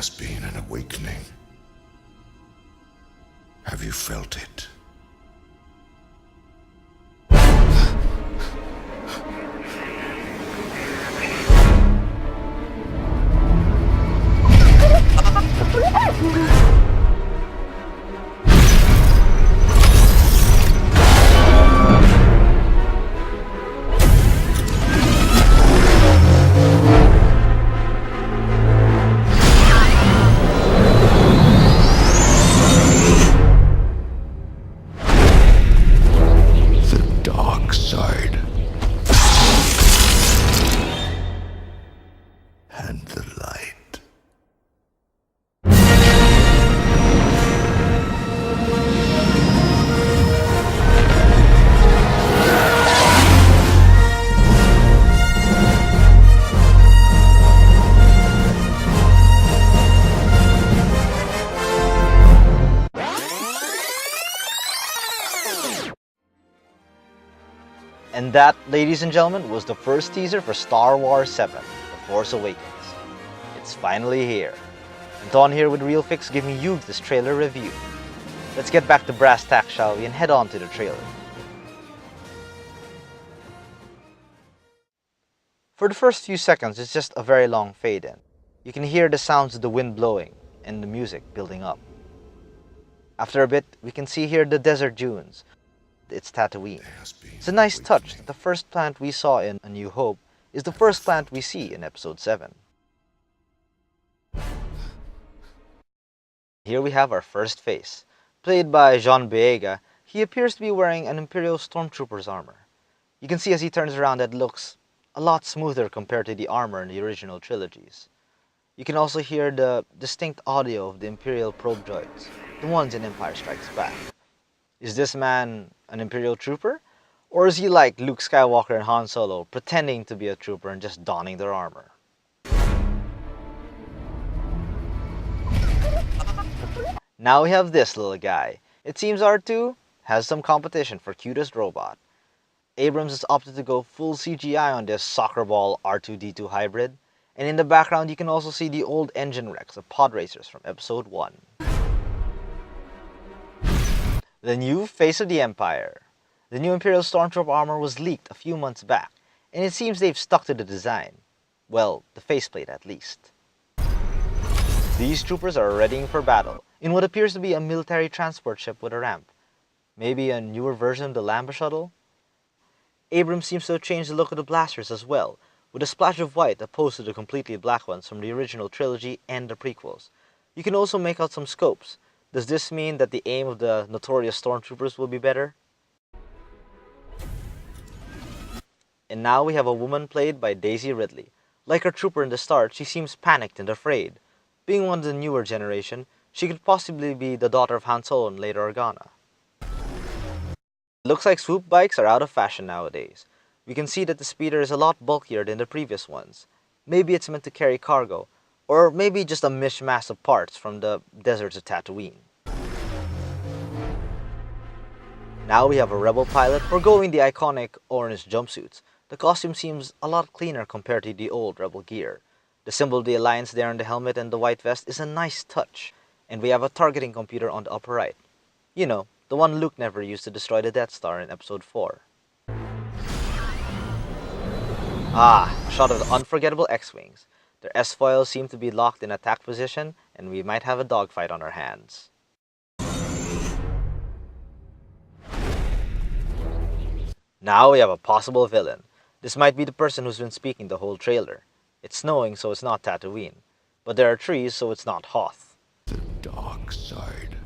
has been an awakening. Have you felt it? Side and the light. And that, ladies and gentlemen, was the first teaser for Star Wars VII, The Force Awakens. It's finally here. And Don here with ReelFix giving you this trailer review. Let's get back to brass tacks, shall we, and head on to the trailer. For the first few seconds, it's just a very long fade in. You can hear the sounds of the wind blowing and the music building up. After a bit, we can see here the desert dunes. It's Tatooine. It's a nice touch that the first planet we saw in A New Hope is the first planet we see in Episode 7. Here we have our first face. Played by John Boyega, he appears to be wearing an Imperial Stormtrooper's armor. You can see as he turns around that it looks a lot smoother compared to the armor in the original trilogies. You can also hear the distinct audio of the Imperial probe droids, the ones in Empire Strikes Back. Is this man an Imperial trooper? Or is he like Luke Skywalker and Han Solo, pretending to be a trooper and just donning their armor? Now we have this little guy. It seems R2 has some competition for cutest robot. Abrams has opted to go full CGI on this soccer ball R2-D2 hybrid. And in the background you can also see the old engine wrecks of pod racers from Episode 1. The new face of the Empire. The new Imperial Stormtrooper armor was leaked a few months back, and it seems they've stuck to the design. Well, the faceplate at least. These troopers are readying for battle in what appears to be a military transport ship with a ramp. Maybe a newer version of the Lambda shuttle? Abrams seems to have changed the look of the blasters as well, with a splash of white opposed to the completely black ones from the original trilogy and the prequels. You can also make out some scopes. Does this mean that the aim of the notorious stormtroopers will be better? And now we have a woman played by Daisy Ridley. Like her trooper in the start, she seems panicked and afraid. Being one of the newer generation, she could possibly be the daughter of Han Solo and later Organa. It looks like swoop bikes are out of fashion nowadays. We can see that the speeder is a lot bulkier than the previous ones. Maybe it's meant to carry cargo, or maybe just a mishmash of parts from the deserts of Tatooine. Now we have a rebel pilot forgoing the iconic orange jumpsuits. The costume seems a lot cleaner compared to the old rebel gear. The symbol of the Alliance there on the helmet and the white vest is a nice touch. And we have a targeting computer on the upper right. You know, the one Luke never used to destroy the Death Star in Episode 4. Ah, a shot of the unforgettable X-Wings. Their S-foils seem to be locked in attack position, and we might have a dogfight on our hands. Now we have a possible villain. This might be the person who's been speaking the whole trailer. It's snowing, so it's not Tatooine. But there are trees, so it's not Hoth. The dark side.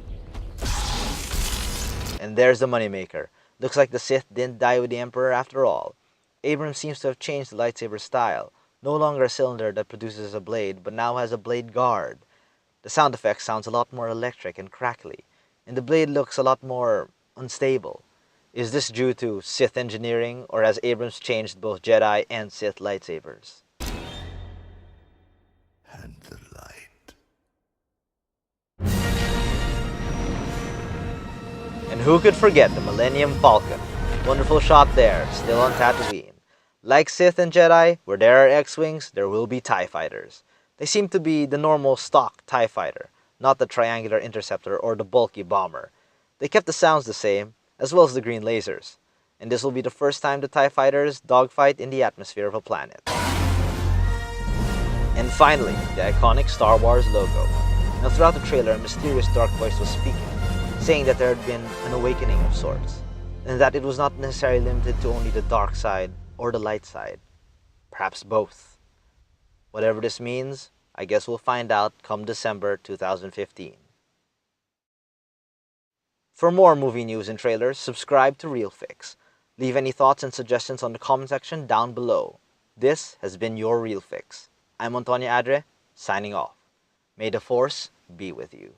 And there's the moneymaker. Looks like the Sith didn't die with the Emperor after all. Abrams seems to have changed the lightsaber style. No longer a cylinder that produces a blade, but now has a blade guard. The sound effect sounds a lot more electric and crackly, and the blade looks a lot more unstable. Is this due to Sith engineering, or has Abrams changed both Jedi and Sith lightsabers? And the light. And who could forget the Millennium Falcon? Wonderful shot there, still on Tatooine. Like Sith and Jedi, where there are X-Wings, there will be TIE Fighters. They seem to be the normal stock TIE fighter, not the triangular interceptor or the bulky bomber. They kept the sounds the same, as well as the green lasers, and this will be the first time the TIE fighters dogfight in the atmosphere of a planet. And finally, the iconic Star Wars logo. Now throughout the trailer, a mysterious dark voice was speaking, saying that there had been an awakening of sorts, and that it was not necessarily limited to only the dark side or the light side. Perhaps both. Whatever this means, I guess we'll find out come December 2015. For more movie news and trailers, subscribe to ReelFix. Leave any thoughts and suggestions on the comment section down below. This has been your ReelFix. I'm Antonio Adre, signing off. May the Force be with you.